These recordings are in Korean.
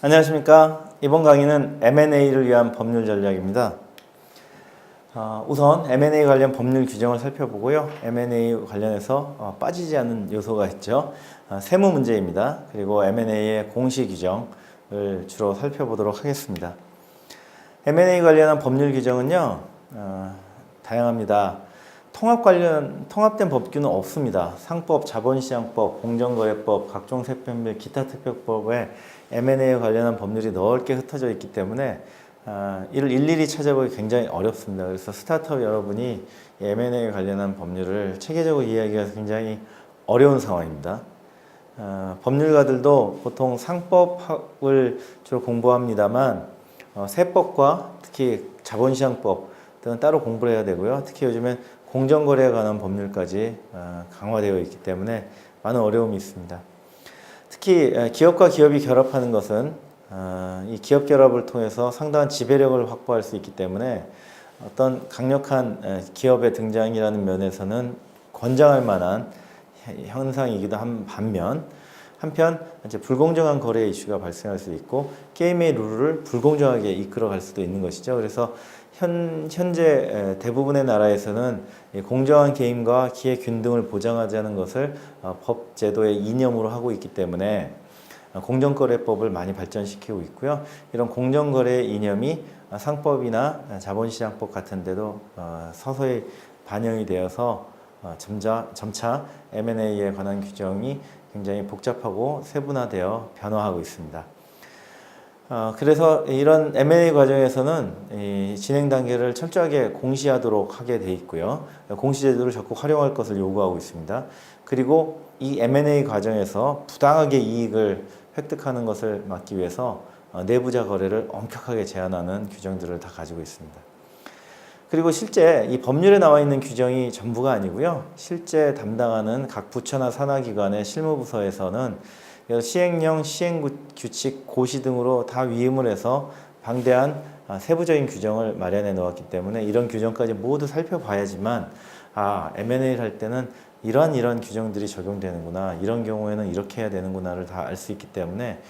안녕하십니까. 이번 강의는 M&A를 위한 법률 전략입니다. 우선 M&A 관련 법률 규정을 살펴보고요. M&A 관련해서 빠지지 않는 요소가 있죠. 세무 문제입니다. 그리고 M&A의 공시 규정을 주로 살펴보도록 하겠습니다. M&A 관련한 법률 규정은요, 다양합니다. 통합된 법규는 없습니다. 상법, 자본시장법, 공정거래법, 각종 세법및 기타 특별법에 M&A에 관련한 법률이 넓게 흩어져 있기 때문에 이를 일일이 찾아보기 굉장히 어렵습니다. 그래서 스타트업 여러분이 M&A에 관련한 법률을 체계적으로 이해하기가 굉장히 어려운 상황입니다. 법률가들도 보통 상법을 주로 공부합니다만 세법과 특히 자본시장법 등은 따로 공부를 해야 되고요. 특히 요즘엔 공정거래에 관한 법률까지 강화되어 있기 때문에 많은 어려움이 있습니다. 특히 기업과 기업이 결합하는 것은 이 기업 결합을 통해서 상당한 지배력을 확보할 수 있기 때문에 어떤 강력한 기업의 등장이라는 면에서는 권장할 만한 현상이기도 한 반면 한편 이제 불공정한 거래 이슈가 발생할 수 있고 게임의 룰을 불공정하게 이끌어갈 수도 있는 것이죠. 그래서 현재 대부분의 나라에서는 공정한 게임과 기회 균등을 보장하자는 것을 법 제도의 이념으로 하고 있기 때문에 공정거래법을 많이 발전시키고 있고요. 이런 공정거래의 이념이 상법이나 자본시장법 같은 데도 서서히 반영이 되어서 점차 M&A에 관한 규정이 굉장히 복잡하고 세분화되어 변화하고 있습니다. 그래서 이런 M&A 과정에서는 진행 단계를 철저하게 공시하도록 하게 돼 있고요. 공시제도를 적극 활용할 것을 요구하고 있습니다. 그리고 이 M&A 과정에서 부당하게 이익을 획득하는 것을 막기 위해서 내부자 거래를 엄격하게 제한하는 규정들을 다 가지고 있습니다. 그리고 실제 이 법률에 나와 있는 규정이 전부가 아니고요. 실제 담당하는 각 부처나 산하기관의 실무부서에서는 시행령, 시행규칙, 고시 등으로 다 위임을 해서 방대한 세부적인 규정을 마련해 놓았기 때문에 이런 규정까지 모두 살펴봐야지만 M&A를 할 때는 이런 규정들이 적용되는구나, 이런 경우에는 이렇게 해야 되는구나를 다 알 수 있기 때문에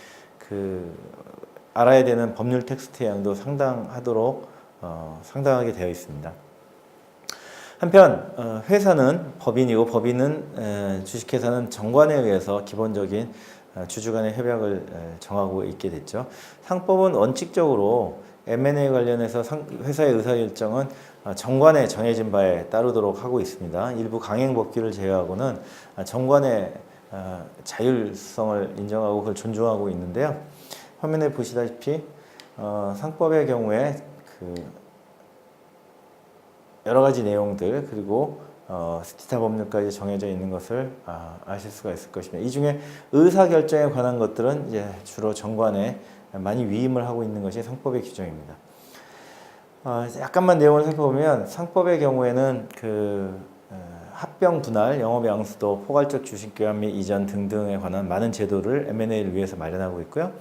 알아야 되는 법률 텍스트의 양도 상당하게 되어 있습니다. 한편 회사는 법인이고 법인은 주식회사는 정관에 의해서 기본적인 주주 간의 협약을 정하고 있게 됐죠. 상법은 원칙적으로 M&A 관련해서 회사의 의사결정은 정관에 정해진 바에 따르도록 하고 있습니다. 일부 강행 법규를 제외하고는 정관의 자율성을 인정하고 그걸 존중하고 있는데요. 화면에 보시다시피 상법의 경우에 여러 가지 내용들 그리고 기타 법률까지 정해져 있는 것을 아실 수가 있을 것입니다. 이 중에 의사결정에 관한 것들은 이제 주로 정관에 많이 위임을 하고 있는 것이 상법의 규정입니다. 약간만 내용을 살펴보면 상법의 경우에는 합병 분할, 영업 양수도, 포괄적 주식 교환 및 이전 등등에 관한 많은 제도를 M&A를 위해서 마련하고 있고요.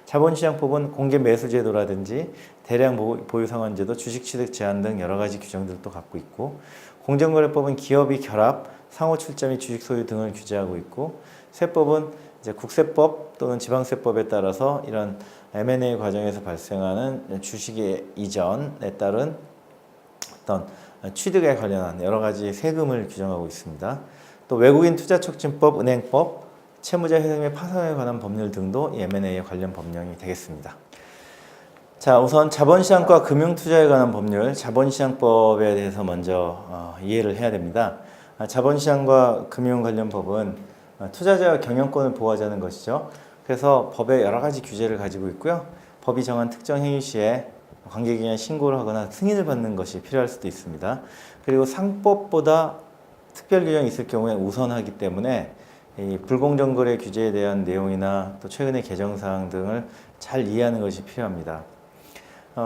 자본시장법은 공개 매수 제도라든지 대량 보유 상환 제도, 주식 취득 제한 등 여러 가지 규정들도 갖고 있고, 공정거래법은 기업이 결합, 상호 출자 및 주식 소유 등을 규제하고 있고, 세법은 이제 국세법 또는 지방세법에 따라서 이런 M&A 과정에서 발생하는 주식의 이전에 따른 어떤 취득에 관련한 여러 가지 세금을 규정하고 있습니다. 또 외국인 투자촉진법, 은행법, 채무자 회생 및 파산에 관한 법률 등도 이 M&A에 관련 법령이 되겠습니다. 자, 우선 자본시장과 금융투자에 관한 법률, 자본시장법에 대해서 먼저 이해를 해야 됩니다. 자본시장과 금융 관련 법은 투자자 경영권을 보호하자는 것이죠. 그래서 법에 여러 가지 규제를 가지고 있고요. 법이 정한 특정 행위 시에 관계기관에 신고를 하거나 승인을 받는 것이 필요할 수도 있습니다. 그리고 상법보다 특별 규정이 있을 경우에 우선하기 때문에 이 불공정 거래 규제에 대한 내용이나 또 최근의 개정사항 등을 잘 이해하는 것이 필요합니다.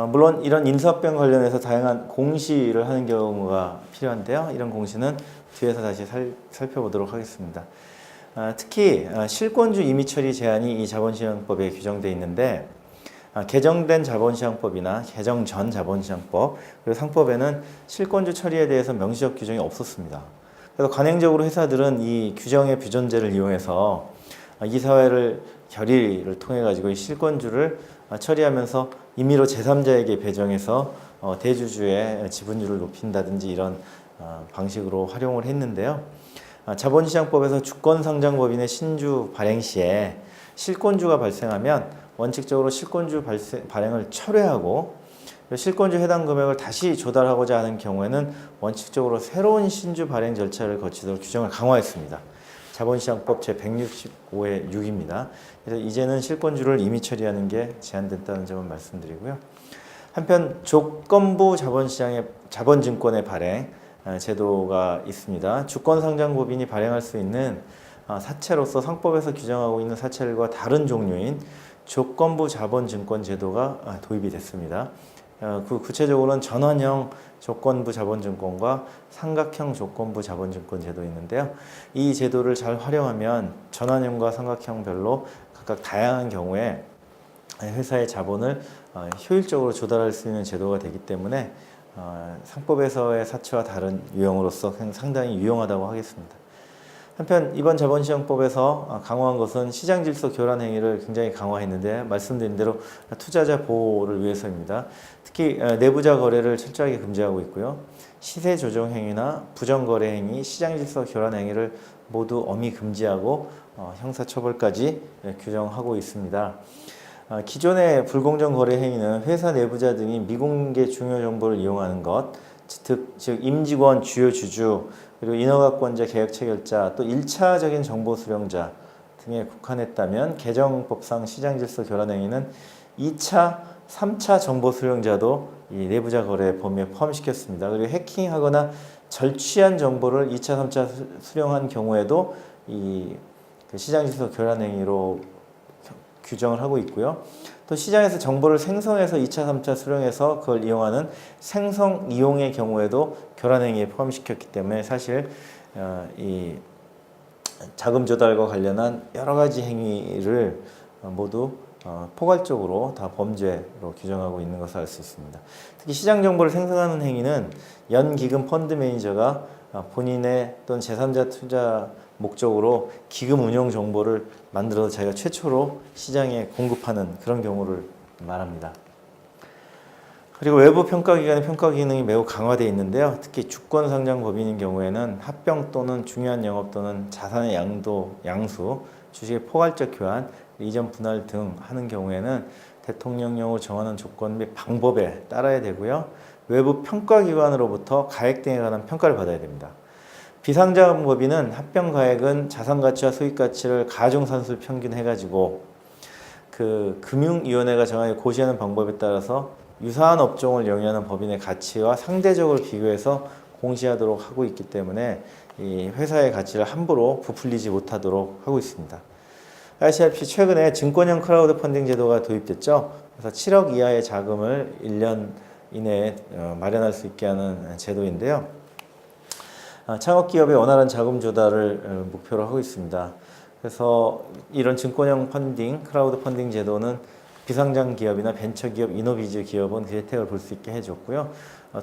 물론 이런 인수합병 관련해서 다양한 공시를 하는 경우가 필요한데요. 이런 공시는 뒤에서 다시 살펴보도록 하겠습니다. 특히 실권주 임의 처리 제한이 이 자본시장법에 규정되어 있는데 개정된 자본시장법이나 개정 전 자본시장법 그리고 상법에는 실권주 처리에 대해서 명시적 규정이 없었습니다. 그래서 관행적으로 회사들은 이 규정의 규전제를 이용해서 이사회를 결의를 통해 가지고 이 실권주를 처리하면서 임의로 제3자에게 배정해서 대주주의 지분율을 높인다든지 이런 방식으로 활용을 했는데요. 자본시장법에서 주권상장법인의 신주 발행 시에 실권주가 발생하면 원칙적으로 실권주 발행을 철회하고 실권주 해당 금액을 다시 조달하고자 하는 경우에는 원칙적으로 새로운 신주 발행 절차를 거치도록 규정을 강화했습니다. 자본시장법 제165의 6입니다. 그래서 이제는 실권주를 임의 처리하는 게 제한됐다는 점을 말씀드리고요. 한편 조건부 자본시장의 자본증권의 발행 제도가 있습니다. 주권상장법인이 발행할 수 있는 사채로서 상법에서 규정하고 있는 사채들과 다른 종류인 조건부 자본증권 제도가 도입이 됐습니다. 구체적으로는 전환형 조건부 자본증권과 삼각형 조건부 자본증권 제도 있는데요. 이 제도를 잘 활용하면 전환형과 삼각형별로 각각 다양한 경우에 회사의 자본을 효율적으로 조달할 수 있는 제도가 되기 때문에 상법에서의 사채와 다른 유형으로서 상당히 유용하다고 하겠습니다. 한편 이번 자본시장법에서 강화한 것은 시장질서 교란 행위를 굉장히 강화했는데 말씀드린 대로 투자자 보호를 위해서입니다. 특히 내부자 거래를 철저하게 금지하고 있고요. 시세 조정 행위나 부정거래 행위, 시장질서 교란 행위를 모두 엄히 금지하고 형사처벌까지 규정하고 있습니다. 기존의 불공정 거래 행위는 회사 내부자 등이 미공개 중요 정보를 이용하는 것, 즉 임직원, 주요 주주, 그리고 인허가권자, 계약 체결자, 또 1차적인 정보 수령자 등에 국한했다면 개정법상 시장질서 교란 행위는 2차, 3차 정보 수령자도 이 내부자 거래 범위에 포함시켰습니다. 그리고 해킹하거나 절취한 정보를 2차, 3차 수령한 경우에도 이 시장질서 교란 행위로 규정을 하고 있고요. 또 시장에서 정보를 생성해서 2차, 3차 수령해서 그걸 이용하는 생성 이용의 경우에도 교란 행위에 포함시켰기 때문에 사실 이 자금 조달과 관련한 여러 가지 행위를 모두 포괄적으로 다 범죄로 규정하고 있는 것을 알 수 있습니다. 특히 시장 정보를 생성하는 행위는 연기금 펀드 매니저가 본인의 또는 제3자 투자 목적으로 기금 운용 정보를 만들어서 자기가 최초로 시장에 공급하는 그런 경우를 말합니다. 그리고 외부 평가기관의 평가 기능이 매우 강화되어 있는데요. 특히 주권상장법인인 경우에는 합병 또는 중요한 영업 또는 자산의 양수, 주식의 포괄적 교환, 이전 분할 등 하는 경우에는 대통령령으로 정하는 조건 및 방법에 따라야 되고요. 외부 평가기관으로부터 가액 등에 관한 평가를 받아야 됩니다. 비상자본법인은 합병 가액은 자산가치와 수익가치를 가중산술 평균해가지고 그 금융위원회가 정하여 고시하는 방법에 따라서 유사한 업종을 영위하는 법인의 가치와 상대적으로 비교해서 공시하도록 하고 있기 때문에 이 회사의 가치를 함부로 부풀리지 못하도록 하고 있습니다. 아시다시피 최근에 증권형 크라우드 펀딩 제도가 도입됐죠. 그래서 7억 이하의 자금을 1년 이내에 마련할 수 있게 하는 제도인데요. 창업기업의 원활한 자금 조달을 목표로 하고 있습니다. 그래서 이런 증권형 펀딩, 크라우드 펀딩 제도는 비상장 기업이나 벤처기업, 이노비즈 기업은 그 혜택을 볼 수 있게 해줬고요.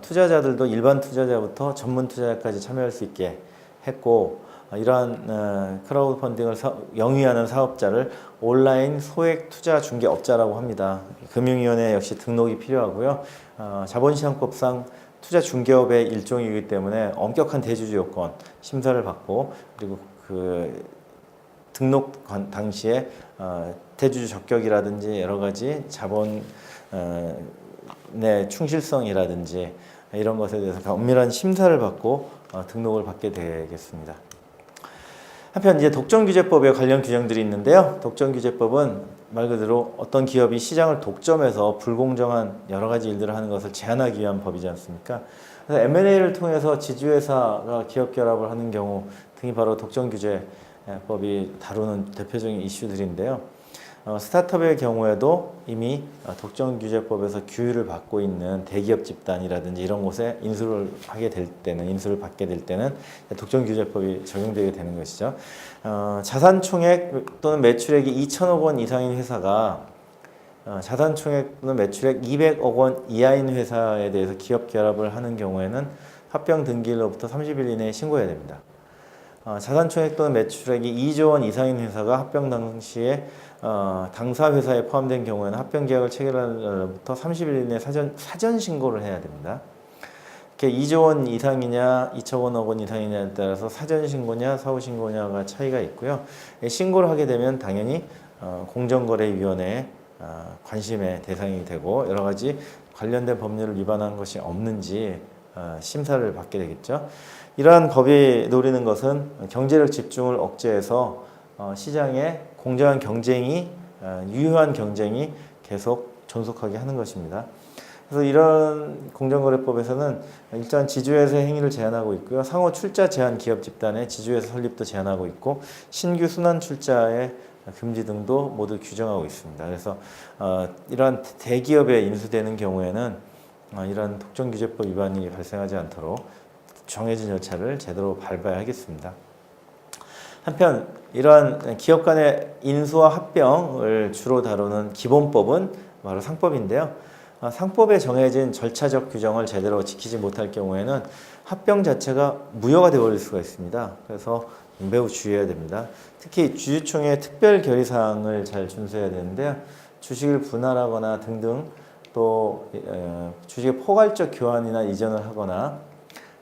투자자들도 일반 투자자부터 전문 투자자까지 참여할 수 있게 했고 이러한 크라우드 펀딩을 영위하는 사업자를 온라인 소액 투자 중개업자라고 합니다. 금융위원회 역시 등록이 필요하고요. 자본시장법상 투자 중개업의 일종이기 때문에 엄격한 대주주 요건 심사를 받고 그리고 그 등록 당시에 대주주 적격이라든지 여러 가지 자본 내 충실성이라든지 이런 것에 대해서 엄밀한 심사를 받고 등록을 받게 되겠습니다. 한편 이제 독점규제법에 관련 규정들이 있는데요. 독점규제법은 말 그대로 어떤 기업이 시장을 독점해서 불공정한 여러 가지 일들을 하는 것을 제한하기 위한 법이지 않습니까? 그래서 M&A를 통해서 지주회사가 기업 결합을 하는 경우 등이 바로 독점규제법이 다루는 대표적인 이슈들인데요. 스타트업의 경우에도 이미 독점규제법에서 규율을 받고 있는 대기업 집단이라든지 이런 곳에 인수를 받게 될 때는 독점규제법이 적용되게 되는 것이죠. 자산총액 또는 매출액이 2천억 원 이상인 회사가 자산총액 또는 매출액 200억 원 이하인 회사에 대해서 기업 결합을 하는 경우에는 합병 등기일로부터 30일 이내에 신고해야 됩니다. 자산총액 또는 매출액이 2조 원 이상인 회사가 합병 당시에 당사 회사에 포함된 경우에는 합병 계약을 체결한 날부터 30일 이내 사전 신고를 해야 됩니다. 이렇게 2조 원 이상이냐 2천억 원 이상이냐에 따라서 사전 신고냐 사후 신고냐가 차이가 있고요. 신고를 하게 되면 당연히 공정거래위원회에 관심의 대상이 되고 여러 가지 관련된 법률을 위반한 것이 없는지 심사를 받게 되겠죠. 이러한 법이 노리는 것은 경제력 집중을 억제해서 시장에 공정한 경쟁이 유효한 경쟁이 계속 존속하게 하는 것입니다. 그래서 이런 공정거래법에서는 일단 지주회사 행위를 제한하고 있고요. 상호 출자 제한 기업 집단의 지주회사 설립도 제한하고 있고 신규 순환 출자의 금지 등도 모두 규정하고 있습니다. 그래서 이러한 대기업에 인수되는 경우에는 이러한 독점규제법 위반이 발생하지 않도록 정해진 절차를 제대로 밟아야 하겠습니다. 한편 이러한 기업 간의 인수와 합병을 주로 다루는 기본법은 바로 상법인데요. 상법에 정해진 절차적 규정을 제대로 지키지 못할 경우에는 합병 자체가 무효가 되어버릴 수가 있습니다. 그래서 매우 주의해야 됩니다. 특히 주주총회 특별 결의사항을 잘 준수해야 되는데요. 주식을 분할하거나 등등 또 주식의 포괄적 교환이나 이전을 하거나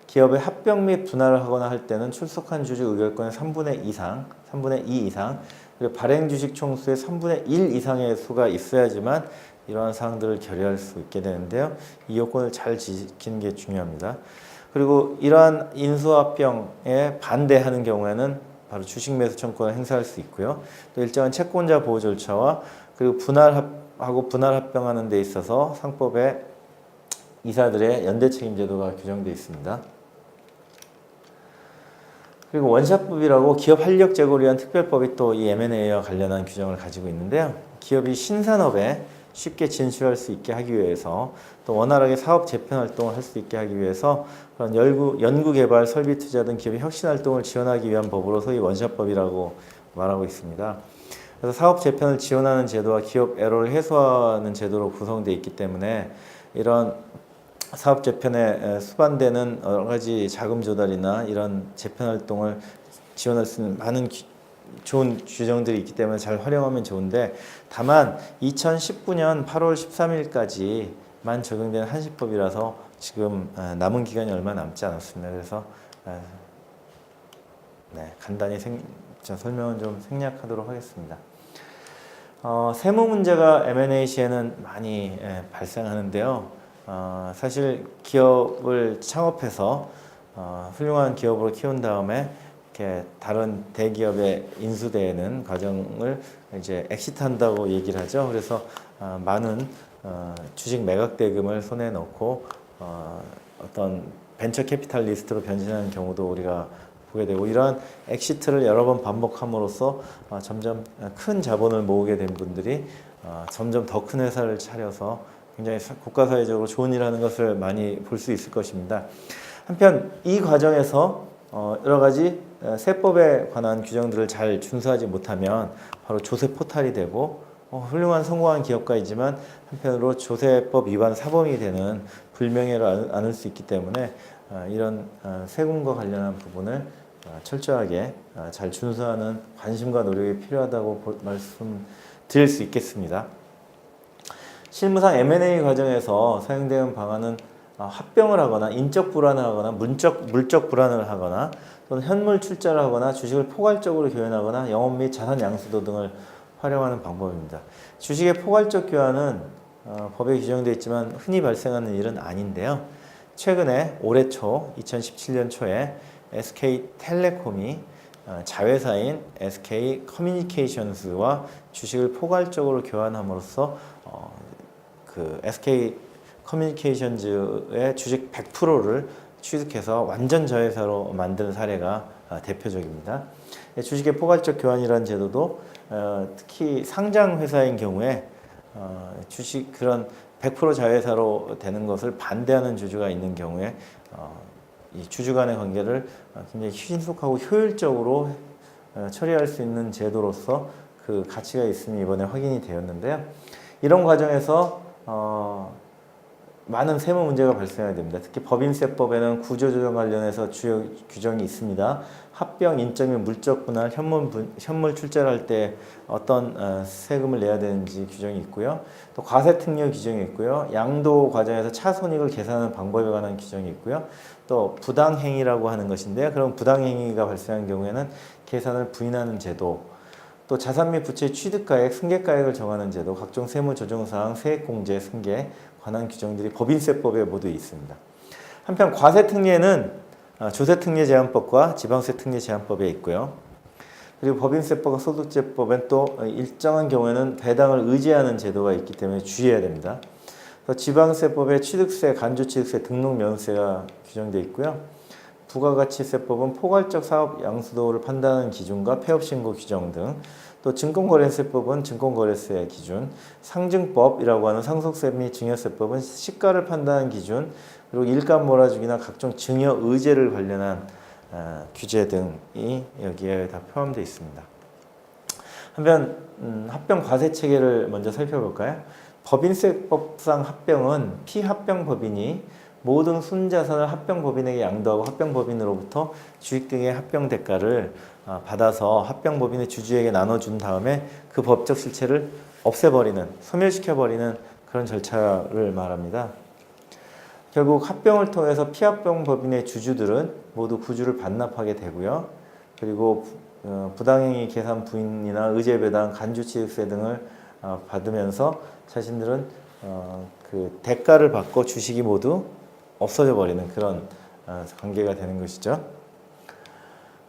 기업의 합병 및 분할을 하거나 할 때는 출석한 주주 의결권의 3분의 2 이상 그리고 발행 주식 총수의 3분의 1 이상의 수가 있어야지만 이러한 사항들을 결의할 수 있게 되는데요. 이 요건을 잘 지키는 게 중요합니다. 그리고 이러한 인수합병에 반대하는 경우에는 바로 주식 매수 청구권을 행사할 수 있고요. 또 일정한 채권자 보호 절차와 그리고 분할하고 분할 합병하는 데 있어서 상법에 이사들의 연대 책임 제도가 규정되어 있습니다. 그리고 원샷법이라고 기업 활력 제고를 위한 특별법이 또 이 M&A와 관련한 규정을 가지고 있는데요. 기업이 신산업에 쉽게 진출할 수 있게 하기 위해서 또 원활하게 사업 재편 활동을 할 수 있게 하기 위해서 그런 연구개발, 설비 투자 등 기업의 혁신 활동을 지원하기 위한 법으로 소위 원샷법이라고 말하고 있습니다. 그래서 사업 재편을 지원하는 제도와 기업 애로를 해소하는 제도로 구성되어 있기 때문에 이런 사업 재편에 수반되는 여러 가지 자금 조달이나 이런 재편 활동을 지원할 수 있는 많은 좋은 규정들이 있기 때문에 잘 활용하면 좋은데 다만 2019년 8월 13일까지만 적용된 한시법이라서 지금 남은 기간이 얼마 남지 않았습니다. 그래서 간단히 설명은 좀 생략하도록 하겠습니다. 세무 문제가 M&A 시에는 많이 발생하는데요. 사실 기업을 창업해서 훌륭한 기업으로 키운 다음에 이렇게 다른 대기업에 인수되는 과정을 이제 엑시트한다고 얘기를 하죠. 그래서 많은 주식 매각 대금을 손에 넣고 어떤 벤처 캐피탈리스트로 변신하는 경우도 우리가 보게 되고 이러한 엑시트를 여러 번 반복함으로써 점점 큰 자본을 모으게 된 분들이 점점 더 큰 회사를 차려서 굉장히 국가사회적으로 좋은 일 하는 것을 많이 볼 수 있을 것입니다. 한편 이 과정에서 여러 가지 세법에 관한 규정들을 잘 준수하지 못하면 바로 조세 포탈이 되고 훌륭한 성공한 기업가이지만 한편으로 조세법 위반 사범이 되는 불명예를 안을 수 있기 때문에 이런 세금과 관련한 부분을 철저하게 잘 준수하는 관심과 노력이 필요하다고 말씀드릴 수 있겠습니다. 실무상 M&A 과정에서 사용되는 방안은 합병을 하거나 인적 불안을 하거나 물적 불안을 하거나 또는 현물 출자를 하거나 주식을 포괄적으로 교환하거나 영업 및 자산 양수도 등을 활용하는 방법입니다. 주식의 포괄적 교환은 법에 규정되어 있지만 흔히 발생하는 일은 아닌데요. 최근에 올해 초 2017년 초에 SK텔레콤이 자회사인 SK커뮤니케이션스와 주식을 포괄적으로 교환함으로써 그 SK커뮤니케이션즈의 주식 100%를 취득해서 완전 자회사로 만든 사례가 대표적입니다. 주식의 포괄적 교환이라는 제도도 특히 상장 회사인 경우에 주식 그런 100% 자회사로 되는 것을 반대하는 주주가 있는 경우에 이 주주 간의 관계를 굉장히 신속하고 효율적으로 처리할 수 있는 제도로서 그 가치가 있음이 이번에 확인이 되었는데요. 이런 과정에서 많은 세무 문제가 발생하게 됩니다. 특히 법인세법에는 구조조정 관련해서 주요 규정이 있습니다. 합병, 인적 및 물적 분할, 현물 출자를 할 때 어떤 세금을 내야 되는지 규정이 있고요. 또 과세특례 규정이 있고요. 양도 과정에서 차손익을 계산하는 방법에 관한 규정이 있고요. 또 부당행위라고 하는 것인데요. 그럼 부당행위가 발생한 경우에는 계산을 부인하는 제도, 또 자산 및 부채의 취득가액, 승계가액을 정하는 제도, 각종 세무조정사항, 세액공제, 승계 관한 규정들이 법인세법에 모두 있습니다. 한편 과세특례는 조세특례제한법과 지방세특례제한법에 있고요. 그리고 법인세법과 소득세법엔 또 일정한 경우에는 배당을 의제하는 제도가 있기 때문에 주의해야 됩니다. 지방세법에 취득세, 간주취득세, 등록면세가 규정되어 있고요. 부가가치세법은 포괄적 사업 양수도를 판단하는 기준과 폐업신고 규정 등, 또 증권거래세법은 증권거래세 기준, 상증법이라고 하는 상속세 및 증여세법은 시가를 판단하는 기준, 그리고 일감 몰아주기나 각종 증여 의제를 관련한 규제 등이 여기에 다 포함되어 있습니다. 한편 합병 과세 체계를 먼저 살펴볼까요? 법인세법상 합병은 피합병법인이 모든 순자산을 합병법인에게 양도하고 합병법인으로부터 주식 등의 합병 대가를 받아서 합병법인의 주주에게 나눠준 다음에 그 법적 실체를 없애버리는, 소멸시켜버리는 그런 절차를 말합니다. 결국 합병을 통해서 피합병법인의 주주들은 모두 구주를 반납하게 되고요. 그리고 부당행위 계산 부인이나 의제배당, 간주취득세 등을 받으면서 자신들은 그 대가를 받고 주식이 모두 없어져 버리는 그런 관계가 되는 것이죠.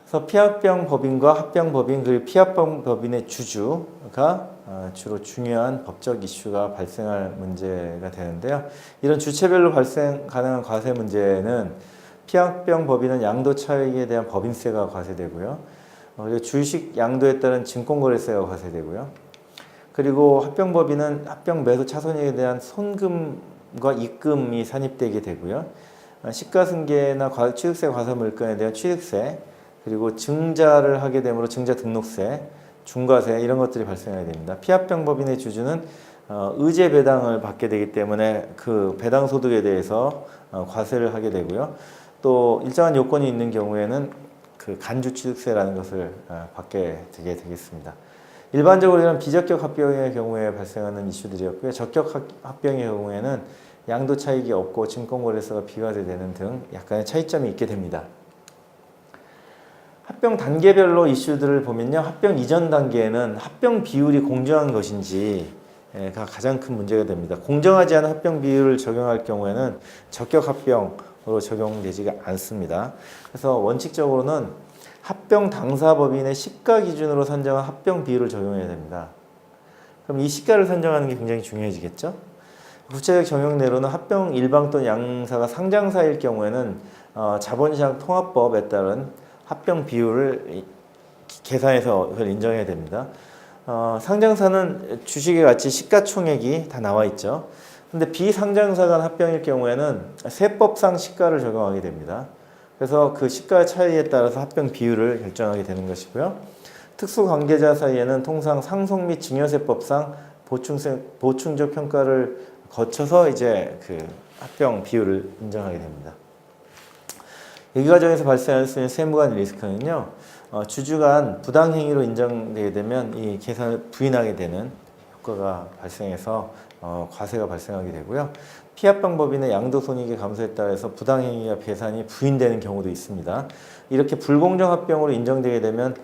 그래서 피합병법인과 합병법인 그리고 피합병법인의 주주가 주로 중요한 법적 이슈가 발생할 문제가 되는데요. 이런 주체별로 발생 가능한 과세 문제는 피합병법인은 양도 차익에 대한 법인세가 과세되고요. 그리고 주식 양도에 따른 증권거래세가 과세되고요. 그리고 합병법인은 합병 매수 차손익에 대한 손금과 입금이 산입되게 되고요. 시가승계나 취득세 과세물건에 대한 취득세, 그리고 증자를 하게 되므로 증자 등록세, 중과세 이런 것들이 발생하게 됩니다. 피합병법인의 주주는 의제 배당을 받게 되기 때문에 그 배당 소득에 대해서 과세를 하게 되고요. 또 일정한 요건이 있는 경우에는 그 간주 취득세라는 것을 받게 되게 되겠습니다. 일반적으로 이런 비적격 합병의 경우에 발생하는 이슈들이었고요. 적격 합병의 경우에는 양도 차익이 없고 증권거래세가 비과세되는 등 약간의 차이점이 있게 됩니다. 합병 단계별로 이슈들을 보면요. 합병 이전 단계에는 합병 비율이 공정한 것인지가 가장 큰 문제가 됩니다. 공정하지 않은 합병 비율을 적용할 경우에는 적격 합병으로 적용되지가 않습니다. 그래서 원칙적으로는 합병 당사 법인의 시가 기준으로 선정한 합병 비율을 적용해야 됩니다. 그럼 이 시가를 선정하는 게 굉장히 중요해지겠죠? 구체적 적용례로는 합병 일방 또는 양사가 상장사일 경우에는 자본시장 통합법에 따른 합병 비율을 계산해서 그걸 인정해야 됩니다. 상장사는 주식의 가치 시가총액이 다 나와 있죠. 근데 비상장사 간 합병일 경우에는 세법상 시가를 적용하게 됩니다. 그래서 그 시가 차이에 따라서 합병 비율을 결정하게 되는 것이고요. 특수 관계자 사이에는 통상 상속 및 증여세법상 보충적 평가를 거쳐서 이제 그 합병 비율을 인정하게 됩니다. 이 과정에서 발생할 수 있는 세무관 리스크는요, 주주 간 부당행위로 인정되게 되면 이 계산을 부인하게 되는 효과가 발생해서 과세가 발생하게 되고요. 피합병법인의 양도손익의 감소에 따라서 부당행위가 계산이 부인되는 경우도 있습니다. 이렇게 불공정 합병으로 인정되게 되면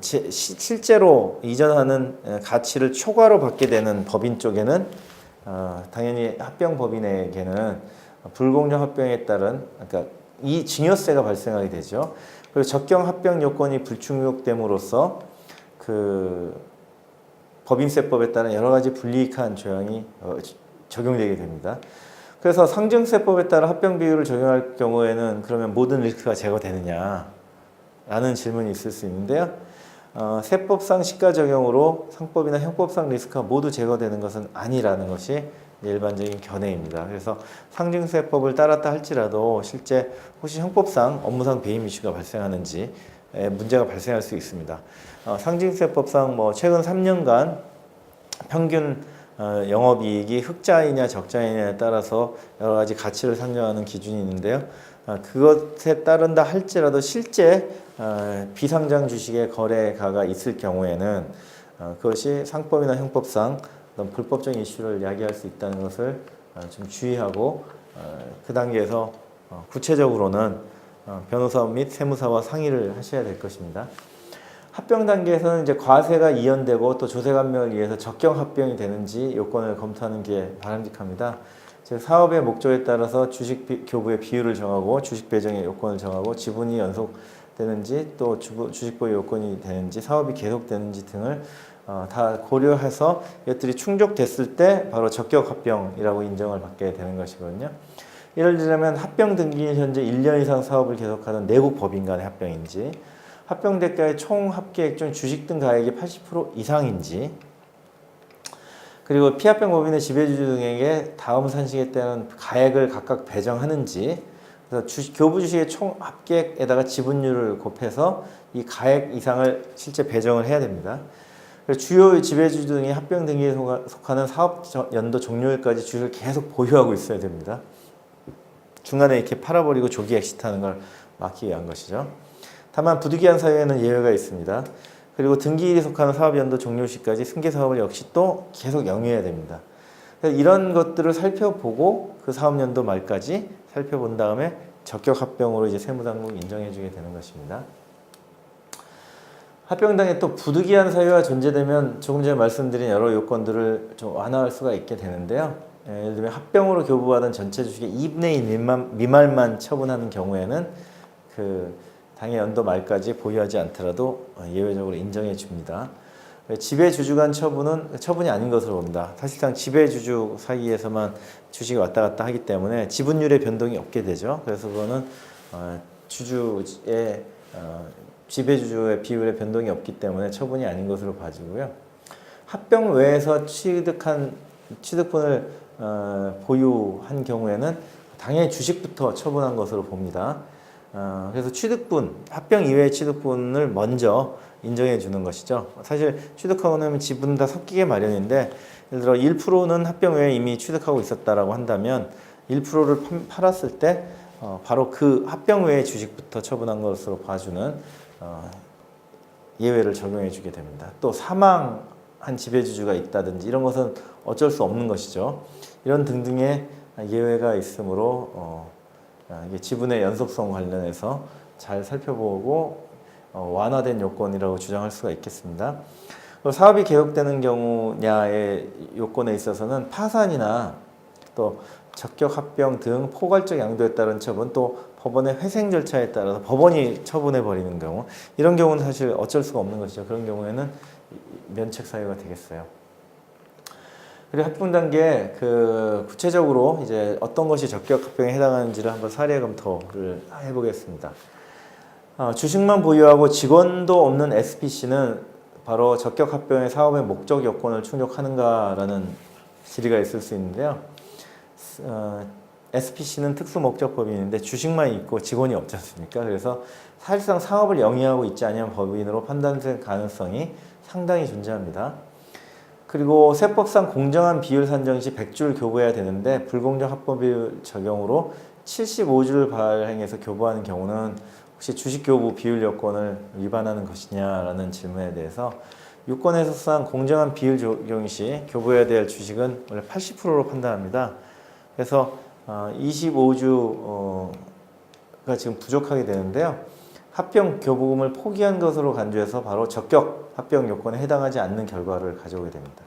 실제로 이전하는 가치를 초과로 받게 되는 법인 쪽에는 당연히 합병법인에게는 불공정 합병에 따른 그러니까 이 증여세가 발생하게 되죠. 그리고 적격 합병 요건이 불충족됨으로써 그 법인세법에 따른 여러 가지 불이익한 조항이 적용되게 됩니다. 그래서 상증세법에 따라 합병 비율을 적용할 경우에는 그러면 모든 리스크가 제거되느냐 라는 질문이 있을 수 있는데요. 세법상 시가 적용으로 상법이나 형법상 리스크가 모두 제거되는 것은 아니라는 것이 일반적인 견해입니다. 그래서 상증세법을 따랐다 할지라도 실제 혹시 형법상 업무상 배임 이슈가 발생하는지 문제가 발생할 수 있습니다. 상증세법상 최근 3년간 평균 영업이익이 흑자이냐 적자이냐에 따라서 여러 가지 가치를 산정하는 기준이 있는데요. 그것에 따른다 할지라도 실제 비상장 주식의 거래가가 있을 경우에는 그것이 상법이나 형법상 어떤 불법적인 이슈를 야기할 수 있다는 것을 좀 주의하고 그 단계에서 구체적으로는 변호사 및 세무사와 상의를 하셔야 될 것입니다. 합병 단계에서는 이제 과세가 이연되고 또 조세 감면을 위해서 적격 합병이 되는지 요건을 검토하는 게 바람직합니다. 즉 사업의 목적에 따라서 주식 교부의 비율을 정하고 주식 배정의 요건을 정하고 지분이 연속되는지 또 주식 보유 요건이 되는지 사업이 계속되는지 등을 다 고려해서 이것들이 충족됐을 때 바로 적격 합병이라고 인정을 받게 되는 것이거든요. 예를 들자면 합병 등기일 현재 1년 이상 사업을 계속하는 내국 법인 간의 합병인지 합병 대가의 총 합계액 중 주식 등 가액이 80% 이상인지 그리고 피합병 법인의 지배주주 등에게 다음 산식에 따른 가액을 각각 배정하는지 그래서 교부 주식의 총 합계액에다가 지분율을 곱해서 이 가액 이상을 실제 배정을 해야 됩니다. 주요 지배주주 등이 합병 등기에 속하는 사업 연도 종료일까지 주식을 계속 보유하고 있어야 됩니다. 중간에 이렇게 팔아버리고 조기 엑시트하는 걸 막기 위한 것이죠. 다만 부득이한 사유에는 예외가 있습니다. 그리고 등기일에 속하는 사업연도 종료 시까지 승계사업을 역시 또 계속 영위해야 됩니다. 이런 것들을 살펴보고 그 사업연도 말까지 살펴본 다음에 적격합병으로 이제 세무당국이 인정해주게 되는 것입니다. 합병당에 또 부득이한 사유가 존재되면 조금 전에 말씀드린 여러 요건들을 좀 완화할 수가 있게 되는데요. 예를 들면 합병으로 교부받은 전체 주식의 2분의 1 미만만 처분하는 경우에는 그 당해 연도 말까지 보유하지 않더라도 예외적으로 인정해 줍니다. 지배주주 간 처분은 처분이 아닌 것으로 봅니다. 사실상 지배주주 사이에서만 주식이 왔다 갔다 하기 때문에 지분율의 변동이 없게 되죠. 그래서 그거는 주주의 지배주주의 비율의 변동이 없기 때문에 처분이 아닌 것으로 봐지고요. 합병 외에서 취득분을 보유한 경우에는 당연히 주식부터 처분한 것으로 봅니다. 그래서 취득분, 합병 이외의 취득분을 먼저 인정해 주는 것이죠. 사실 취득하고 나면 지분 다 섞이게 마련인데 예를 들어 1%는 합병 외에 이미 취득하고 있었다라고 한다면 1%를 팔았을 때 바로 그 합병 외의 주식부터 처분한 것으로 봐주는 예외를 적용해 주게 됩니다. 또 사망한 지배주주가 있다든지 이런 것은 어쩔 수 없는 것이죠. 이런 등등의 예외가 있으므로 이게 지분의 연속성 관련해서 잘 살펴보고 완화된 요건이라고 주장할 수가 있겠습니다. 사업이 계속되는 경우냐의 요건에 있어서는 파산이나 또 적격 합병 등 포괄적 양도에 따른 처분 또 법원의 회생 절차에 따라서 법원이 처분해 버리는 경우 이런 경우는 사실 어쩔 수가 없는 것이죠. 그런 경우에는 면책 사유가 되겠어요. 그리고 합병 단계 구체적으로 이제 어떤 것이 적격 합병에 해당하는지를 한번 사례 검토를 해보겠습니다. 주식만 보유하고 직원도 없는 SPC는 바로 적격 합병의 사업의 목적 요건을 충족하는가라는 질의가 있을 수 있는데요. SPC는 특수목적법인인데 주식만 있고 직원이 없지 않습니까? 그래서 사실상 사업을 영위하고 있지 않은 법인으로 판단될 가능성이 상당히 존재합니다. 그리고 세법상 공정한 비율 산정 시 100주를 교부해야 되는데 불공정 합법비율 적용으로 75주를 발행해서 교부하는 경우는 혹시 주식 교부 비율 요건을 위반하는 것이냐라는 질문에 대해서 유권에서상 공정한 비율 적용 시 교부해야 될 주식은 원래 80%로 판단합니다. 그래서 25주가 지금 부족하게 되는데요. 합병 교부금을 포기한 것으로 간주해서 바로 적격 합병 요건에 해당하지 않는 결과를 가져오게 됩니다.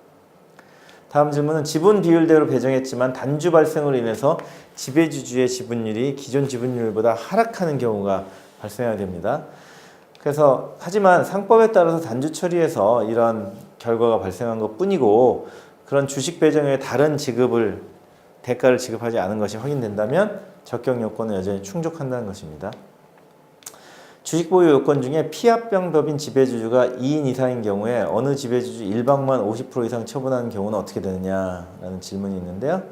다음 질문은 지분 비율대로 배정했지만 단주 발생으로 인해서 지배주주의 지분율이 기존 지분율보다 하락하는 경우가 발생하게 됩니다. 그래서 하지만 상법에 따라서 단주 처리해서 이런 결과가 발생한 것 뿐이고 그런 주식 배정 외에 다른 대가를 지급하지 않은 것이 확인된다면 적격 요건은 여전히 충족한다는 것입니다. 주식 보유 요건 중에 피합병 법인 지배주주가 2인 이상인 경우에 어느 지배주주 일방만 50% 이상 처분하는 경우는 어떻게 되느냐라는 질문이 있는데요.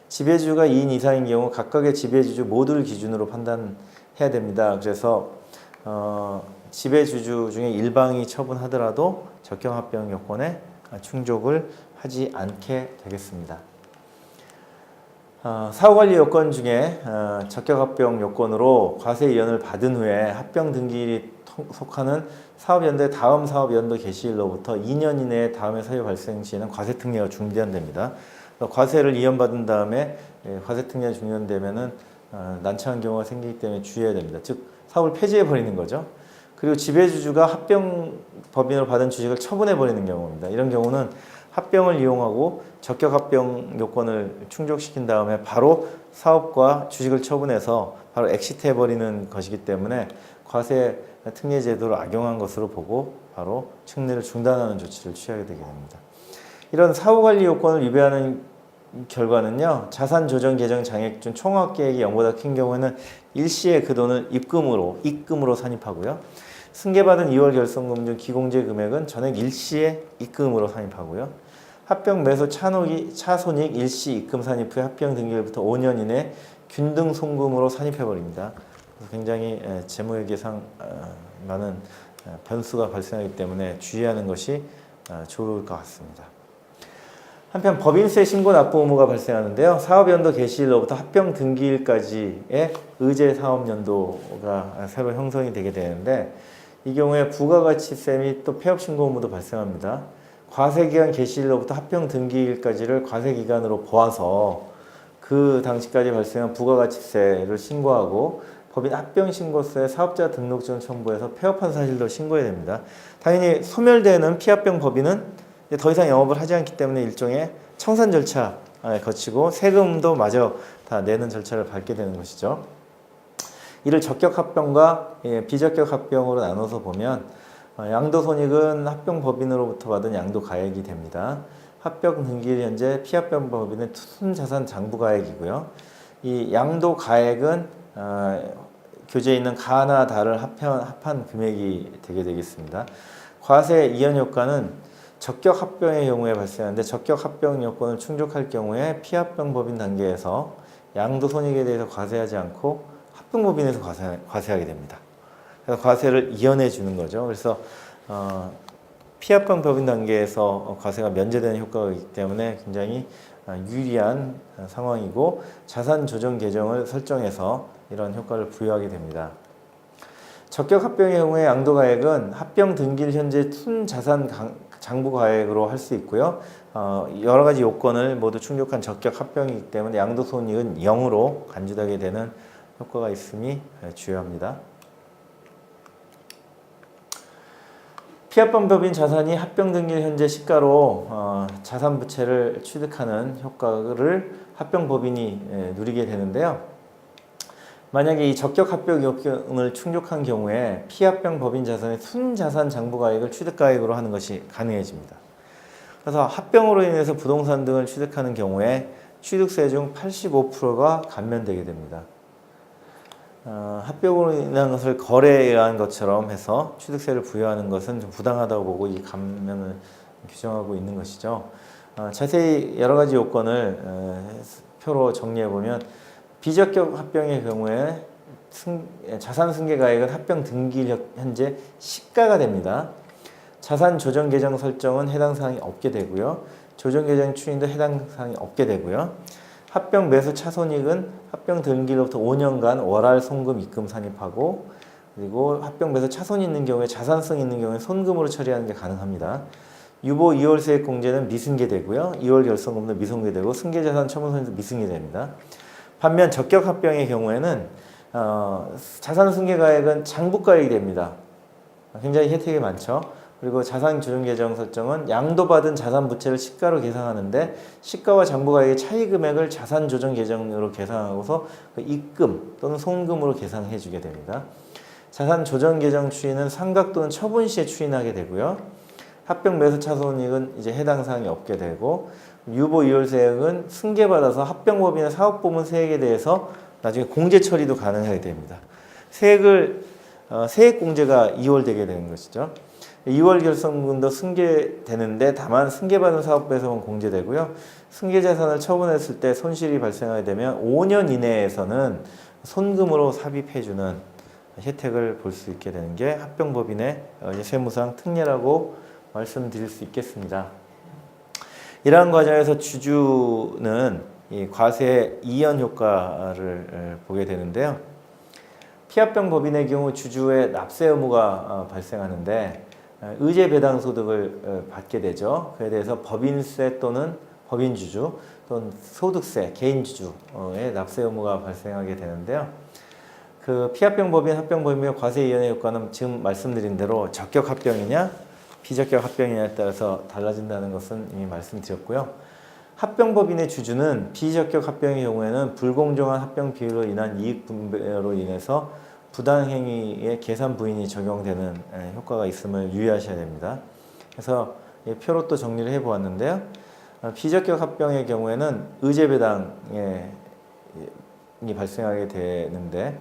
지배주주가 2인 이상인 경우 각각의 지배주주 모두를 기준으로 판단해야 됩니다. 그래서 지배주주 중에 일방이 처분하더라도 적격 합병 요건에 충족을 하지 않게 되겠습니다. 사후관리 요건 중에 적격합병 요건으로 과세 이연을 받은 후에 합병 등기일이 속하는 사업연도의 다음 사업연도 개시일로부터 2년 이내에 다음의 사유 발생 시에는 과세특례가 중단됩니다. 과세를 이연받은 다음에 과세특례가 중단되면은 난처한 경우가 생기기 때문에 주의해야 됩니다. 즉 사업을 폐지해 버리는 거죠. 그리고 지배주주가 합병법인으로 받은 주식을 처분해 버리는 경우입니다. 이런 경우는 합병을 이용하고 적격합병 요건을 충족시킨 다음에 바로 사업과 주식을 처분해서 바로 엑시트해 버리는 것이기 때문에 과세 특례 제도를 악용한 것으로 보고 바로 특례를 중단하는 조치를 취하게 되게 됩니다. 이런 사후관리 요건을 위배하는 결과는요, 자산 조정 계정 장액 중 총합계액이 0보다 큰 경우에는 일시에 그 돈을 입금으로 산입하고요. 승계받은 2월 결성금 중 기공제 금액은 전액 일시에 입금으로 산입하고요. 합병 매수 차손익 일시 입금 산입 후에 합병 등기일부터 5년 이내 균등 송금으로 산입해버립니다. 굉장히 재무회계상 많은 변수가 발생하기 때문에 주의하는 것이 좋을 것 같습니다. 한편 법인세 신고 납부 의무가 발생하는데요. 사업연도 개시일로부터 합병 등기일까지의 의제 사업연도가 새로 형성이 되게 되는데 이 경우에 부가가치세 및 또 폐업 신고 의무도 발생합니다. 과세기간 개시일로부터 합병 등기일까지를 과세기간으로 보아서 그 당시까지 발생한 부가가치세를 신고하고 법인 합병신고서에 사업자 등록증을 첨부해서 폐업한 사실도 신고해야 됩니다. 당연히 소멸되는 피합병 법인은 더 이상 영업을 하지 않기 때문에 일종의 청산 절차 거치고 세금도 마저 다 내는 절차를 밟게 되는 것이죠. 이를 적격합병과 비적격합병으로 나눠서 보면 양도손익은 합병법인으로부터 받은 양도가액이 됩니다. 합병 등기일 현재 피합병 법인의 순자산 장부가액이고요. 이 양도가액은 교재에 있는 가나 다를 합한 금액이 되게 되겠습니다. 과세 이연 효과는 적격합병의 경우에 발생하는데 적격합병 요건을 충족할 경우에 피합병 법인 단계에서 양도손익에 대해서 과세하지 않고 합병법인에서 과세하게 됩니다. 그래서 과세를 이연해 주는 거죠. 그래서 피합병 법인 단계에서 과세가 면제되는 효과가 있기 때문에 굉장히 유리한 상황이고 자산 조정 계정을 설정해서 이런 효과를 부여하게 됩니다. 적격합병의 경우에 양도가액은 합병 등기일 현재 순자산 장부가액으로 할 수 있고요. 여러 가지 요건을 모두 충족한 적격합병이기 때문에 양도손익은 0으로 간주되게 되는 효과가 있음이 주요합니다. 피합병 법인 자산이 합병 등기일 현재 시가로 자산 부채를 취득하는 효과를 합병 법인이 누리게 되는데요. 만약에 이 적격합병 요건을 충족한 경우에 피합병 법인 자산의 순자산 장부가액을 취득가액으로 하는 것이 가능해집니다. 그래서 합병으로 인해서 부동산 등을 취득하는 경우에 취득세 중 85%가 감면되게 됩니다. 합병으로 인한 것을 거래에 의한 것처럼 해서 취득세를 부여하는 것은 좀 부당하다고 보고 이 감면을 규정하고 있는 것이죠. 자세히 여러 가지 요건을 표로 정리해 보면 비적격 합병의 경우에 자산 승계가액은 합병 등기일 현재 시가가 됩니다. 자산 조정 계정 설정은 해당 사항이 없게 되고요. 조정 계정 추인도 해당 사항이 없게 되고요. 합병 매수 차손익은 합병 등기일로부터 5년간 월할 송금 입금 산입하고 그리고 합병 매수 차손이 있는 경우에 자산성이 있는 경우에 손금으로 처리하는 게 가능합니다. 유보 2월 세액 공제는 미승계되고요. 2월 결성금도 미승계되고 승계자산 처분선에서 미승계됩니다. 반면 적격합병의 경우에는 자산 승계가액은 장부가액이 됩니다. 굉장히 혜택이 많죠. 그리고 자산 조정 계정 설정은 양도받은 자산 부채를 시가로 계산하는데 시가와 장부가액의 차이 금액을 자산 조정 계정으로 계산하고서 그 입금 또는 송금으로 계산해 주게 됩니다. 자산 조정 계정 추인은 상각 또는 처분 시에 추인하게 되고요. 합병 매수 차손익은 이제 해당 사항이 없게 되고 유보 이월세액은 승계받아서 합병법인의 사업부문 세액에 대해서 나중에 공제 처리도 가능하게 됩니다. 세액 공제가 이월되게 되는 것이죠. 2월 결성금도 승계되는데 다만 승계받은 사업부에서만 공제되고요. 승계자산을 처분했을 때 손실이 발생하게 되면 5년 이내에서는 손금으로 삽입해주는 혜택을 볼 수 있게 되는 게 합병법인의 세무상 특례라고 말씀드릴 수 있겠습니다. 이러한 과정에서 주주는 이 과세 이연 효과를 보게 되는데요. 피합병 법인의 경우 주주의 납세 의무가 발생하는데 의제 배당 소득을 받게 되죠. 그에 대해서 법인세 또는 법인주주 또는 소득세, 개인주주의 납세 의무가 발생하게 되는데요. 그 피합병 법인, 합병 법인의 과세 이연의 효과는 지금 말씀드린 대로 적격 합병이냐 비적격 합병이냐에 따라서 달라진다는 것은 이미 말씀드렸고요. 합병 법인의 주주는 비적격 합병의 경우에는 불공정한 합병 비율로 인한 이익 분배로 인해서 부당 행위의 계산 부인이 적용되는 효과가 있음을 유의하셔야 됩니다. 그래서 표로 또 정리를 해 보았는데요. 비적격 합병의 경우에는 의제 배당이 발생하게 되는데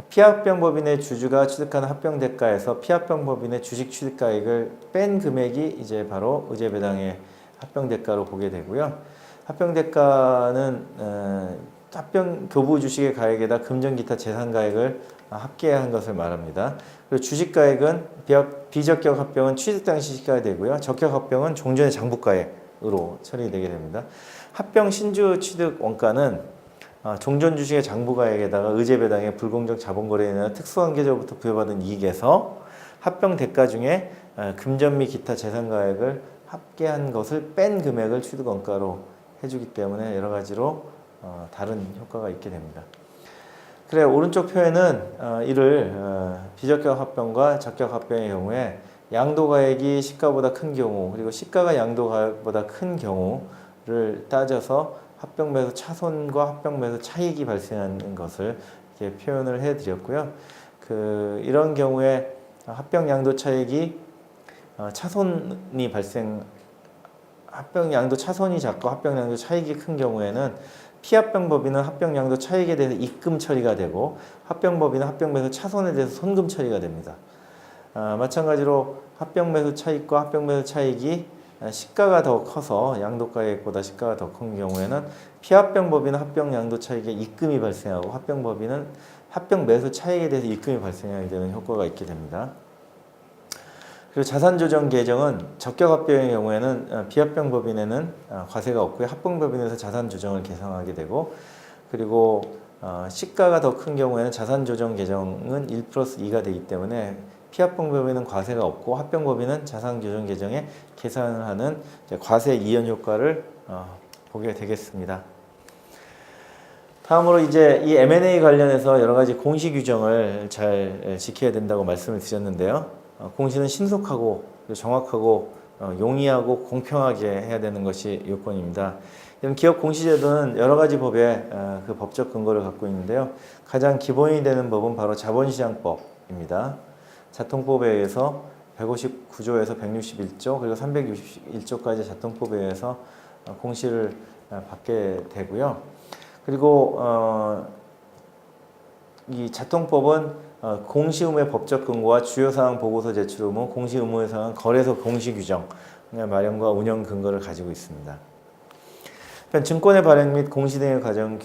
피합병 법인의 주주가 취득한 합병 대가에서 피합병 법인의 주식 취득가액을 뺀 금액이 이제 바로 의제 배당의 합병 대가로 보게 되고요. 합병 대가는 합병 교부 주식의 가액에다 금전 기타 재산 가액을 합계한 것을 말합니다. 그리고 주식 가액은 비적격 합병은 취득 당시 시가가 되고요. 적격 합병은 종전의 장부가액으로 처리되게 됩니다. 합병 신주 취득 원가는 종전 주식의 장부가액에다가 의제 배당의 불공정 자본거래에 인한 특수관계자로부터 부여받은 이익에서 합병 대가 중에 금전 및 기타 재산가액을 합계한 것을 뺀 금액을 취득원가로 해주기 때문에 여러 가지로 다른 효과가 있게 됩니다. 그래 오른쪽 표에는 이를 비적격 합병과 적격 합병의 경우에 양도가액이 시가보다 큰 경우 그리고 시가가 양도가액보다 큰 경우를 따져서 합병매수 차손과 합병매수 차익이 발생하는 것을 이렇게 표현을 해드렸고요. 이런 경우에 합병 양도 차익이 차손이 합병 양도 차손이 작고 합병 양도 차익이 큰 경우에는 피합병 법인은 합병 양도 차익에 대해서 입금 처리가 되고 합병 법인은 합병 매수 차손에 대해서 손금 처리가 됩니다. 마찬가지로 합병 매수 차익과 합병 매수 차익이 시가가 더 커서 양도가액보다 시가가 더 큰 경우에는 피합병 법인은 합병 양도 차익에 입금이 발생하고 합병 법인은 합병 매수 차익에 대해서 입금이 발생하게 되는 효과가 있게 됩니다. 그리고 자산조정 계정은 적격 합병의 경우에는 비합병 법인에는 과세가 없고요. 합병 법인에서 자산조정을 계상하게 되고 그리고 시가가 더 큰 경우에는 자산조정 계정은 1 플러스 2가 되기 때문에 피합병 법인은 과세가 없고 합병 법인은 자산조정 계정에 계산을 하는 과세 이연 효과를 보게 되겠습니다. 다음으로 이제 이 M&A 관련해서 여러 가지 공시 규정을 잘 지켜야 된다고 말씀을 드렸는데요. 공시는 신속하고 정확하고 용이하고 공평하게 해야 되는 것이 요건입니다. 이런 기업 공시제도는 여러 가지 법의 그 법적 근거를 갖고 있는데요. 가장 기본이 되는 법은 바로 자본시장법입니다. 자통법에 의해서 159조에서 161조 그리고 361조까지 자통법에 의해서 공시를 받게 되고요. 그리고 이 자통법은 공시 의무의 법적 근거와 주요 사항 보고서 제출 의무, 공시 의무의 사항, 거래소 공시 규정 마련과 운영 근거를 가지고 있습니다. 증권의 발행 및 공시 등에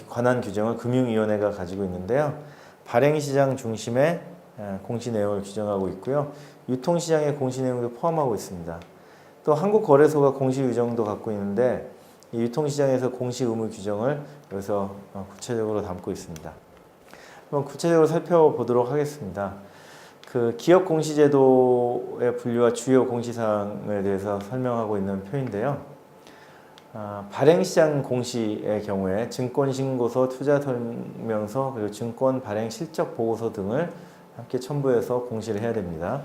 관한 규정을 금융위원회가 가지고 있는데요. 발행시장 중심의 공시 내용을 규정하고 있고요. 유통시장의 공시 내용도 포함하고 있습니다. 또 한국거래소가 공시 규정도 갖고 있는데 이 유통시장에서 공시 의무 규정을 여기서 구체적으로 담고 있습니다. 한번 구체적으로 살펴보도록 하겠습니다. 그 기업 공시제도의 분류와 주요 공시사항에 대해서 설명하고 있는 표인데요. 발행시장 공시의 경우에 증권신고서, 투자설명서, 그리고 증권 발행 실적 보고서 등을 함께 첨부해서 공시를 해야 됩니다.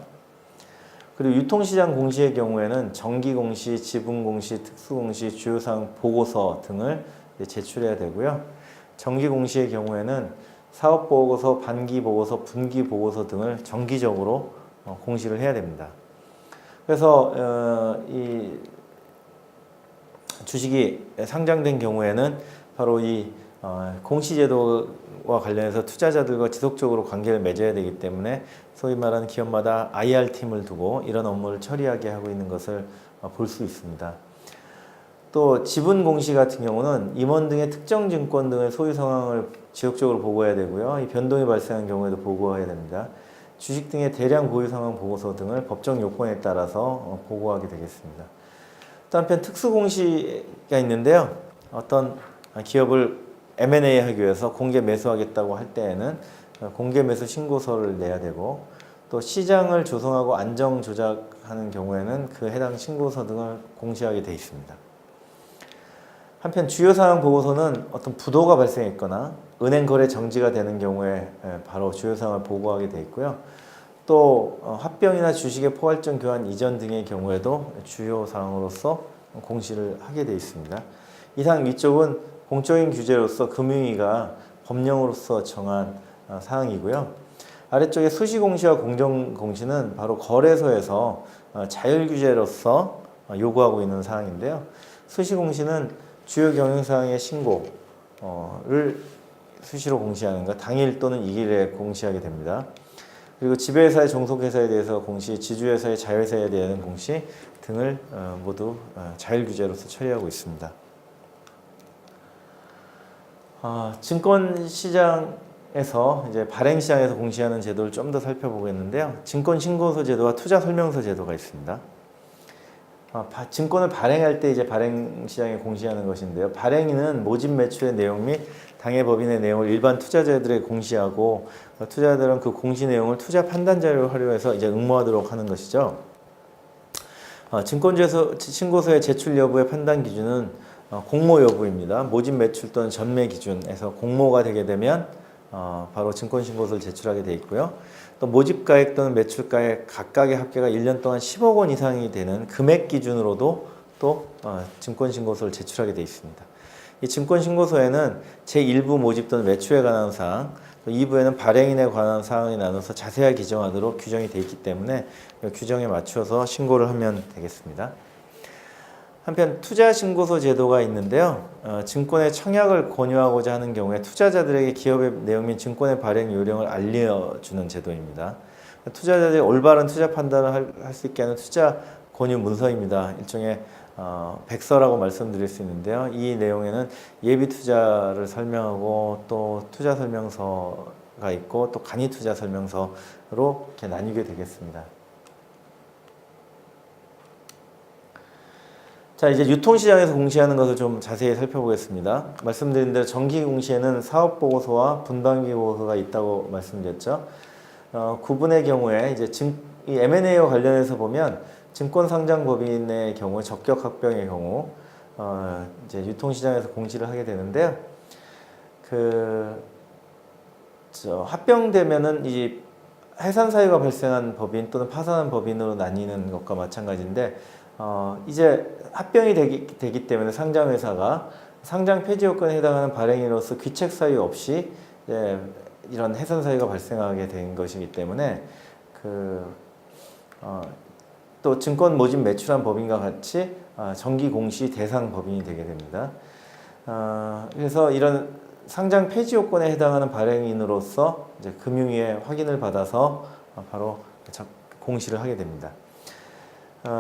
그리고 유통시장 공시의 경우에는 정기공시, 지분공시, 특수공시, 주요사항 보고서 등을 제출해야 되고요. 정기공시의 경우에는 사업보고서, 반기보고서, 분기보고서 등을 정기적으로 공시를 해야 됩니다. 그래서 이 주식이 상장된 경우에는 바로 이 공시제도와 관련해서 투자자들과 지속적으로 관계를 맺어야 되기 때문에 소위 말하는 기업마다 IR팀을 두고 이런 업무를 처리하게 하고 있는 것을 볼 수 있습니다. 또 지분 공시 같은 경우는 임원 등의 특정 증권 등의 소유 상황을 지속적으로 보고해야 되고요. 이 변동이 발생한 경우에도 보고해야 됩니다. 주식 등의 대량 보유 상황 보고서 등을 법정 요건에 따라서 보고하게 되겠습니다. 또 한편 특수공시가 있는데요. 어떤 기업을 M&A 하기 위해서 공개 매수하겠다고 할 때에는 공개 매수 신고서를 내야 되고, 또 시장을 조성하고 안정 조작하는 경우에는 그 해당 신고서 등을 공시하게 되어 있습니다. 한편 주요 사항 보고서는 어떤 부도가 발생했거나 은행 거래 정지가 되는 경우에 바로 주요 사항을 보고하게 되어 있고요. 또 합병이나 주식의 포괄적 교환 이전 등의 경우에도 주요 사항으로서 공시를 하게 되어 있습니다. 이상 위쪽은 공적인 규제로서 금융위가 법령으로서 정한 사항이고요. 아래쪽에 수시공시와 공정공시는 바로 거래소에서 자율규제로서 요구하고 있는 사항인데요. 수시공시는 주요 경영사항의 신고를 수시로 공시하는 것, 당일 또는 이일에 공시하게 됩니다. 그리고 지배회사의 종속회사에 대해서 공시, 지주회사의 자회사에 대한 공시 등을 모두 자율규제로서 처리하고 있습니다. 증권시장에서 이제 발행시장에서 공시하는 제도를 좀 더 살펴보겠는데요. 증권신고서 제도와 투자설명서 제도가 있습니다. 증권을 발행할 때 이제 발행시장에 공시하는 것인데요. 발행인은 모집 매출의 내용 및 당해 법인의 내용을 일반 투자자들에게 공시하고, 투자자들은 그 공시 내용을 투자 판단 자료로 활용해서 이제 응모하도록 하는 것이죠. 증권신고서의 제출 여부의 판단 기준은 공모 여부입니다. 모집 매출 또는 전매 기준에서 공모가 되게 되면 바로 증권신고서를 제출하게 되어 있고요. 또 모집가액 또는 매출가액 각각의 합계가 1년 동안 10억 원 이상이 되는 금액 기준으로도 또 증권신고서를 제출하게 되어 있습니다. 이 증권신고서에는 제1부 모집 또는 매출에 관한 사항, 또 2부에는 발행인에 관한 사항이 나눠서 자세하게 규정하도록 규정이 되어 있기 때문에 규정에 맞춰서 신고를 하면 되겠습니다. 한편 투자신고서 제도가 있는데요. 증권의 청약을 권유하고자 하는 경우에 투자자들에게 기업의 내용 및 증권의 발행 요령을 알려주는 제도입니다. 투자자들이 올바른 투자 판단을 할 수 있게 하는 투자 권유 문서입니다. 일종의 백서라고 말씀드릴 수 있는데요. 이 내용에는 예비 투자를 설명하고 또 투자 설명서가 있고 또 간이 투자 설명서로 이렇게 나뉘게 되겠습니다. 자, 이제 유통시장에서 공시하는 것을 좀 자세히 살펴보겠습니다. 말씀드린 대로 정기 공시에는 사업보고서와 분반기 보고서가 있다고 말씀드렸죠. 구분의 경우에 이제 이 M&A와 관련해서 보면 증권상장법인의 경우, 적격합병의 경우 이제 유통시장에서 공시를 하게 되는데요. 합병되면은 이 해산 사유가 발생한 법인 또는 파산한 법인으로 나뉘는 것과 마찬가지인데, 이제 합병이 되기 때문에 상장회사가 상장 폐지 요건에 해당하는 발행인으로서 귀책 사유 없이 이런 해산 사유가 발생하게 된 것이기 때문에 또 증권 모집 매출한 법인과 같이 정기 공시 대상 법인이 되게 됩니다. 그래서 이런 상장 폐지 요건에 해당하는 발행인으로서 이제 금융위의 확인을 받아서 바로 공시를 하게 됩니다.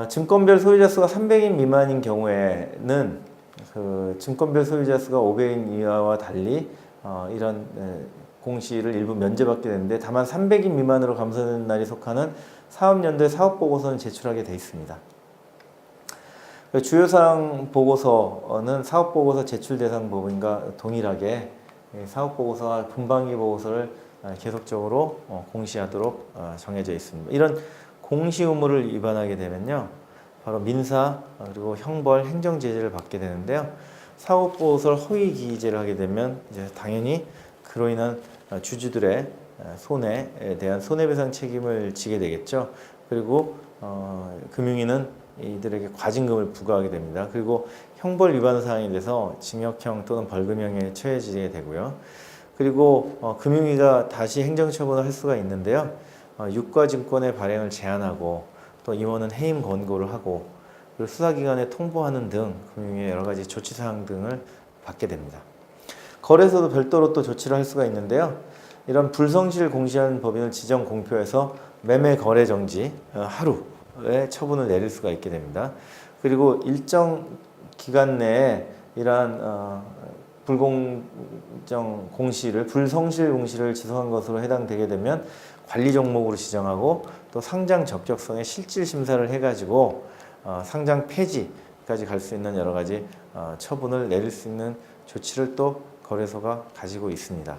증권별 소유자 수가 300인 미만인 경우에는 증권별 소유자 수가 500인 이하와 달리 이런 공시를 일부 면제받게 되는데, 다만 300인 미만으로 감소되는 날이 속하는 사업연도의 사업보고서는 제출하게 되어 있습니다. 주요사항 보고서는 사업보고서 제출 대상 법인과 동일하게 사업보고서와 분반기 보고서를 계속적으로 공시하도록 정해져 있습니다. 이런 공시 의무를 위반하게 되면요, 바로 민사 그리고 형벌, 행정 제재를 받게 되는데요. 사업보고서를 허위 기재를 하게 되면 이제 당연히 그로 인한 주주들의 손해에 대한 손해배상 책임을 지게 되겠죠. 그리고 금융위는 이들에게 과징금을 부과하게 됩니다. 그리고 형벌 위반 사항에 대해서 징역형 또는 벌금형에 처해지게 되고요. 그리고 금융위가 다시 행정처분을 할 수가 있는데요. 유가증권의 발행을 제한하고 또 임원은 해임 권고를 하고 그리고 수사기관에 통보하는 등 금융위의 여러 가지 조치사항 등을 받게 됩니다. 거래소도 별도로 또 조치를 할 수가 있는데요. 이런 불성실을 공시한 법인을 지정 공표해서 매매 거래 정지 하루의 처분을 내릴 수가 있게 됩니다. 그리고 일정 기간 내에 이러한 불공정 공시를, 불성실 공시를 지속한 것으로 해당되게 되면 관리 종목으로 지정하고 또 상장 적격성의 실질 심사를 해가지고 상장 폐지, 까지 갈 수 있는 여러 가지 처분을 내릴 수 있는 조치를 또 거래소가 가지고 있습니다.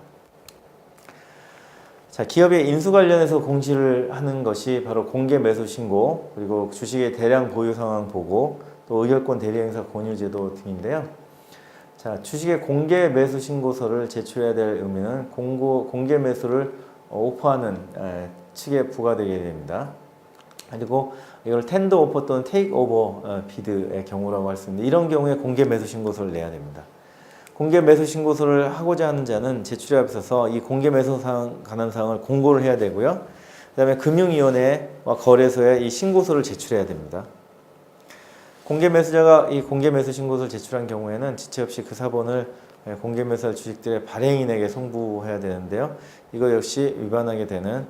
자, 기업의 인수 관련해서 공시를 하는 것이 바로 공개 매수 신고, 그리고 주식의 대량 보유 상황 보고, 또 의결권 대리행사 권유 제도 등인데요. 자, 주식의 공개 매수 신고서를 제출해야 될 의미는 공개 매수를 오퍼하는 측에 부과되게 됩니다. 그리고 이걸 텐더 오퍼 또는 테이크 오버 비드의 경우라고 할 수 있는데, 이런 경우에 공개 매수 신고서를 내야 됩니다. 공개 매수 신고서를 하고자 하는 자는 제출에 앞서서 이 공개 매수 사항, 관한 사항을 공고를 해야 되고요. 그 다음에 금융위원회와 거래소에 이 신고서를 제출해야 됩니다. 공개 매수자가 이 공개 매수 신고서를 제출한 경우에는 지체 없이 그 사본을 공개 매수할 주식들의 발행인에게 송부해야 되는데요. 이거 역시 위반하게 되면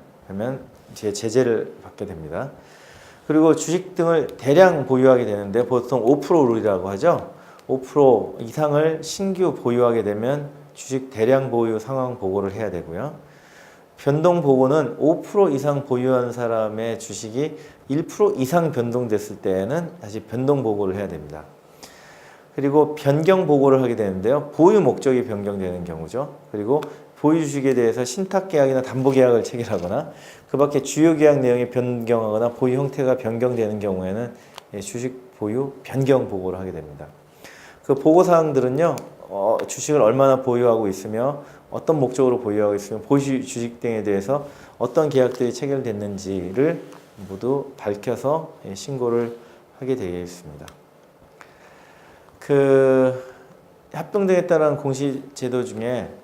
제재를 받게 됩니다. 그리고 주식 등을 대량 보유하게 되는데 보통 5% 룰이라고 하죠. 5% 이상을 신규 보유하게 되면 주식 대량 보유 상황 보고를 해야 되고요. 변동 보고는 5% 이상 보유한 사람의 주식이 1% 이상 변동됐을 때에는 다시 변동 보고를 해야 됩니다. 그리고 변경 보고를 하게 되는데요. 보유 목적이 변경되는 경우죠. 그리고 보유 주식에 대해서 신탁 계약이나 담보 계약을 체결하거나 그 밖에 주요 계약 내용이 변경하거나 보유 형태가 변경되는 경우에는 주식 보유 변경 보고를 하게 됩니다. 그 보고 사항들은요, 주식을 얼마나 보유하고 있으며 어떤 목적으로 보유하고 있으며 보유 주식 등에 대해서 어떤 계약들이 체결됐는지를 모두 밝혀서 신고를 하게 되겠습니다. 그 합병 등에 따른 공시 제도 중에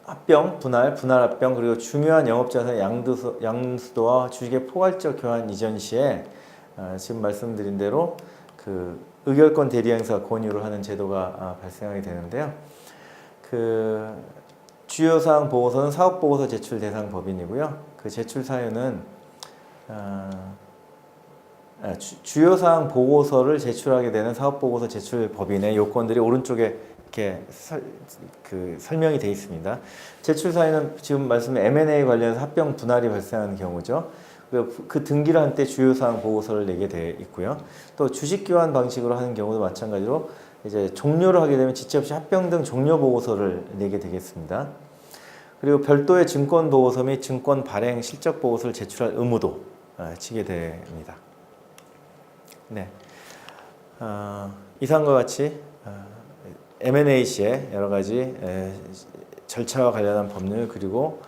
합병, 분할 합병, 그리고 중요한 영업자산 양수도와 주식의 포괄적 교환 이전 시에 지금 말씀드린 대로 그 의결권 대리행사 권유를 하는 제도가 발생하게 되는데요. 그 주요사항 보고서는 사업보고서 제출 대상 법인이고요. 그 제출 사유는 주요사항 보고서를 제출하게 되는 사업보고서 제출 법인의 요건들이 오른쪽에 이렇게 설명이 되어 있습니다. 제출 사유는 지금 말씀드린 M&A 관련해서 합병 분할이 발생하는 경우죠. 그 등기를 한 때 주요사항 보고서를 내게 되어 있고요. 또 주식 교환 방식으로 하는 경우도 마찬가지로 이제 종료를 하게 되면 지체 없이 합병 등 종료 보고서를 내게 되겠습니다. 그리고 별도의 증권 보고서 및 증권 발행 실적 보고서를 제출할 의무도 지게 됩니다. 네, 이상과 같이 M&A 시에 여러 가지 절차와 관련한 법률 그리고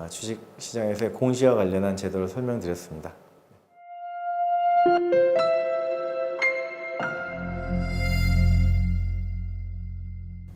주식 시장에서의 공시와 관련한 제도를 설명드렸습니다.